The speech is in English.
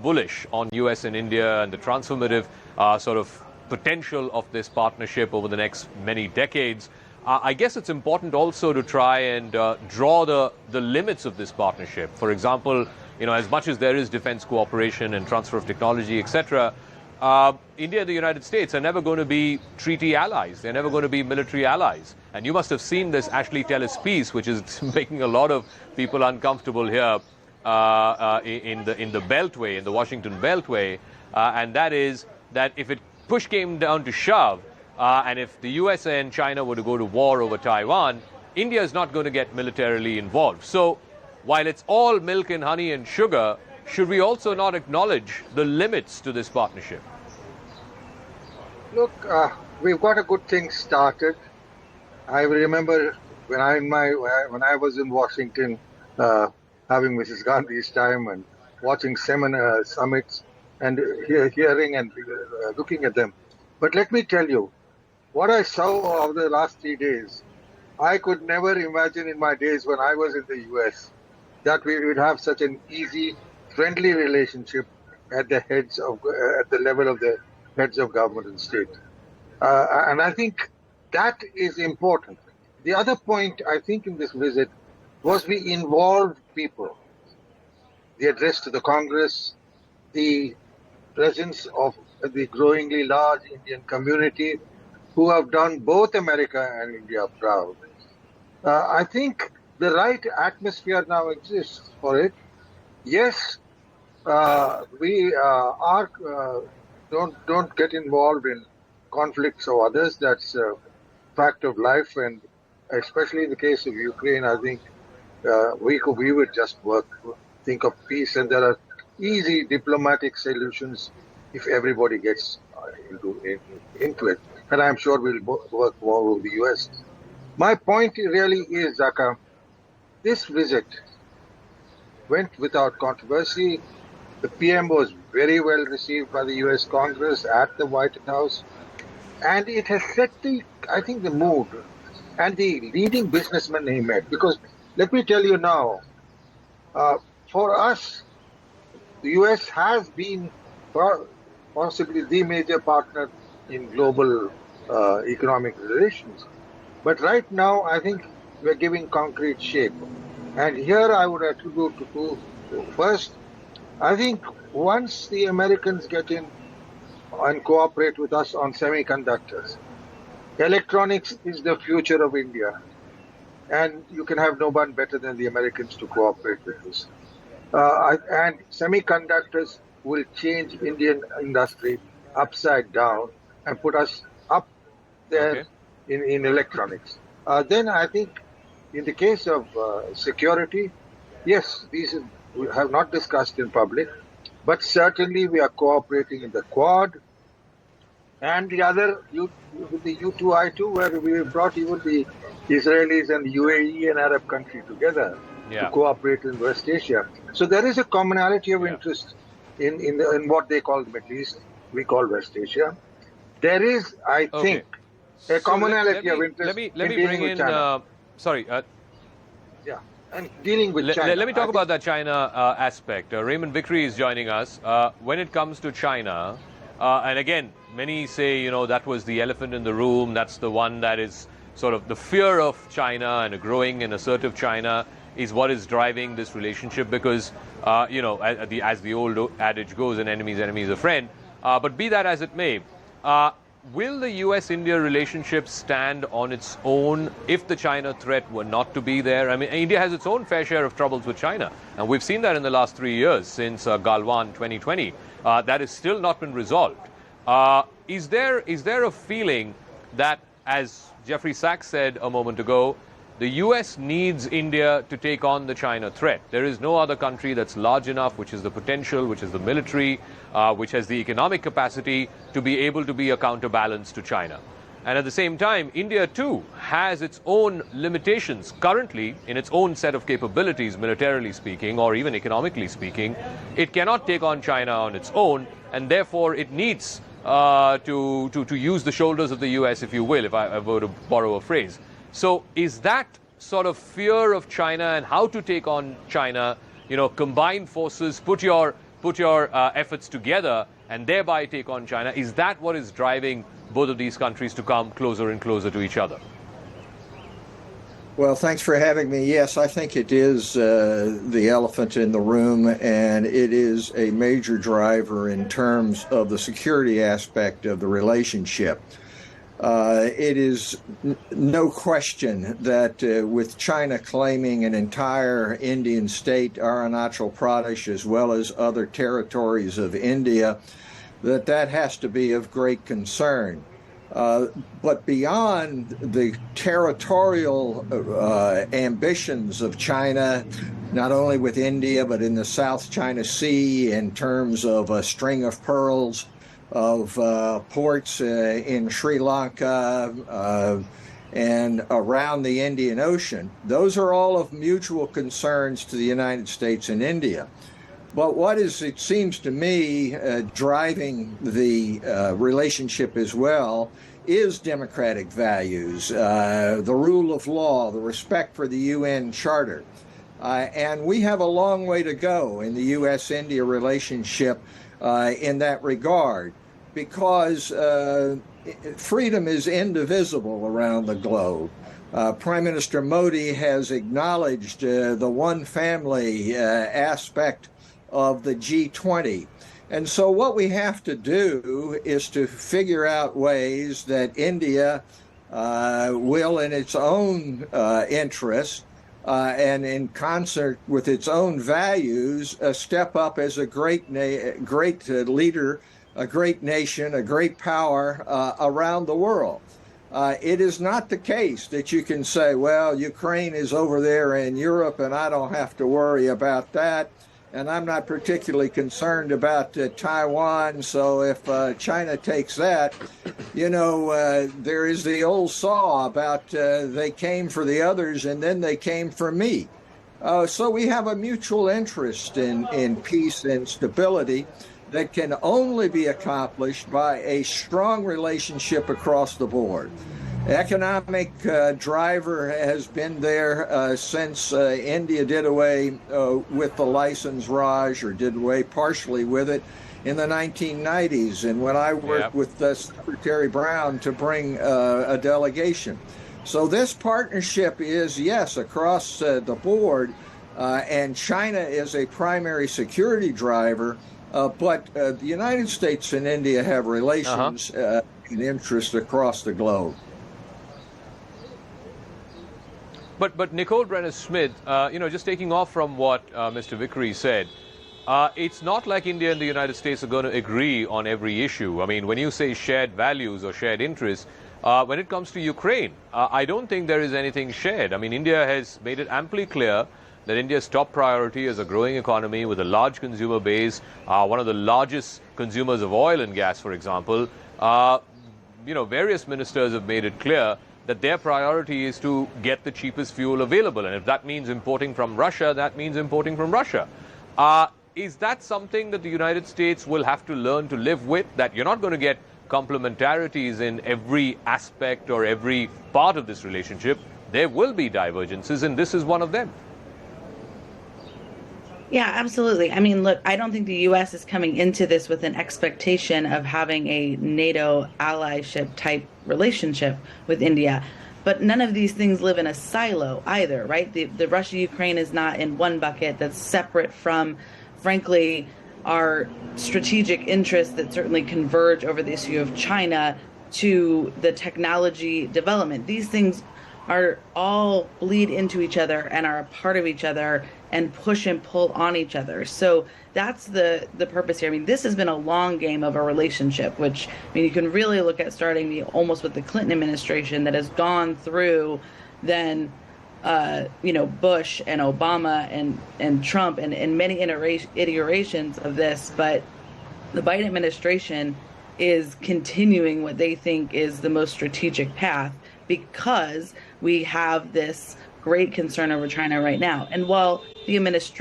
bullish on US and India and the transformative sort of potential of this partnership over the next many decades. I guess it's important also to try and draw the limits of this partnership. For example, as much as there is defense cooperation and transfer of technology, etc., India and the United States are never going to be treaty allies. They're never going to be military allies. And you must have seen this Ashley Tellis piece, which is making a lot of people uncomfortable here in the Beltway, in the Washington Beltway. And that is that if push came down to shove, and if the US and China were to go to war over Taiwan, India is not going to get militarily involved. So while it's all milk and honey and sugar, should we also not acknowledge the limits to this partnership? Look, we've got a good thing started. I remember when I was in Washington, having Mrs. Gandhi's time and watching summits and hearing and looking at them. But let me tell you, what I saw over the last 3 days, I could never imagine in my days when I was in the US that we would have such an easy, friendly relationship at the level of the heads of government and state. And I think that is important. The other point, I think, in this visit was we involved people. The address to the Congress, the presence of the growingly large Indian community who have done both America and India proud. I think the right atmosphere now exists for it. Yes, we don't get involved in conflicts of others. That's a fact of life, and especially in the case of Ukraine, I think we would just think of peace, and there are easy diplomatic solutions if everybody gets into it. And I'm sure we'll work more with the US. My point really is, Zaka, this visit went without controversy. The PM was very well received by the US Congress at the White House. And it has set the mood and the leading businessmen he met. Because let me tell you now, for us, the US has been possibly the major partner in global economic relations. But right now, I think we're giving concrete shape. And here I would attribute to two. First, I think once the Americans get in and cooperate with us on semiconductors, electronics is the future of India. And you can have no one better than the Americans to cooperate with us. And semiconductors will change Indian industry upside down and put us up there in electronics. Then I think in the case of security, yes, these we have not discussed in public, but certainly we are cooperating in the Quad and the other with the U2I2, where we brought even the Israelis and UAE and Arab country together to cooperate in West Asia. So there is a commonality of interest in what they call the Middle East, we call West Asia. There is, I think, a commonality of interest in dealing with China. And dealing with China. Let me talk about that China aspect. Raymond Vickery is joining us. When it comes to China, and again, many say, that was the elephant in the room. That's the one that is sort of the fear of China, and a growing and assertive China is what is driving this relationship because, as the old adage goes, an enemy's enemy is a friend. But be that as it may, will the US-India relationship stand on its own if the China threat were not to be there? I mean, India has its own fair share of troubles with China, and we've seen that in the last 3 years since Galwan 2020. That has still not been resolved. Is there a feeling that, as Jeffrey Sachs said a moment ago, the US needs India to take on the China threat? There is no other country that's large enough, which has the potential, which has the military, which has the economic capacity to be able to be a counterbalance to China. And at the same time, India too has its own limitations currently in its own set of capabilities, militarily speaking, or even economically speaking. It cannot take on China on its own, and therefore it needs to use the shoulders of the US, if you will, if I were to borrow a phrase. So is that sort of fear of China and how to take on China, combine forces, put your put your efforts together and thereby take on China? Is that what is driving both of these countries to come closer and closer to each other? Well, thanks for having me. Yes, I think it is the elephant in the room, and it is a major driver in terms of the security aspect of the relationship. It is no question that with China claiming an entire Indian state, Arunachal Pradesh, as well as other territories of India, that has to be of great concern. But beyond the territorial ambitions of China, not only with India, but in the South China Sea in terms of a string of pearls, of ports in Sri Lanka and around the Indian Ocean, those are all of mutual concerns to the United States and India. But what is, it seems to me, driving the relationship as well is democratic values, the rule of law, the respect for the UN Charter. And we have a long way to go in the U.S.-India relationship in that regard, because freedom is indivisible around the globe. Prime Minister Modi has acknowledged the one family aspect of the G20. And so what we have to do is to figure out ways that India will, in its own interest and in concert with its own values, step up as a great leader, a great nation, a great power around the world. It is not the case that you can say, well, Ukraine is over there in Europe and I don't have to worry about that. And I'm not particularly concerned about Taiwan, so if China takes that, there is the old saw about they came for the others and then they came for me. So we have a mutual interest in peace and stability that can only be accomplished by a strong relationship across the board. Economic driver has been there since India did away with the license Raj, or did away partially with it in the 1990s, and when I worked with Secretary Brown to bring a delegation. So this partnership is, yes, across the board, and China is a primary security driver, but the United States and India have relations and interests across the globe. But Nicole Berner-Schitz, just taking off from what Mr. Vickery said, it's not like India and the United States are going to agree on every issue. I mean, when you say shared values or shared interests, when it comes to Ukraine, I don't think there is anything shared. I mean, India has made it amply clear that India's top priority is a growing economy with a large consumer base, one of the largest consumers of oil and gas, for example. Various ministers have made it clear that their priority is to get the cheapest fuel available. And if that means importing from Russia, that means importing from Russia. Is that something that the United States will have to learn to live with, that you're not going to get complementarities in every aspect or every part of this relationship? There will be divergences, and this is one of them. Yeah, absolutely. I mean, look, I don't think the U.S. is coming into this with an expectation of having a NATO allyship type relationship with India. But none of these things live in a silo either, right? The Russia-Ukraine is not in one bucket that's separate from, frankly, our strategic interests that certainly converge over the issue of China to the technology development. These things are all bleed into each other and are a part of each other and push and pull on each other. So that's the purpose here. I mean, this has been a long game of a relationship, which, I mean, you can really look at starting almost with the Clinton administration that has gone through then, Bush and Obama and Trump and many iterations of this. But the Biden administration is continuing what they think is the most strategic path, because we have this great concern over China right now. And while the administration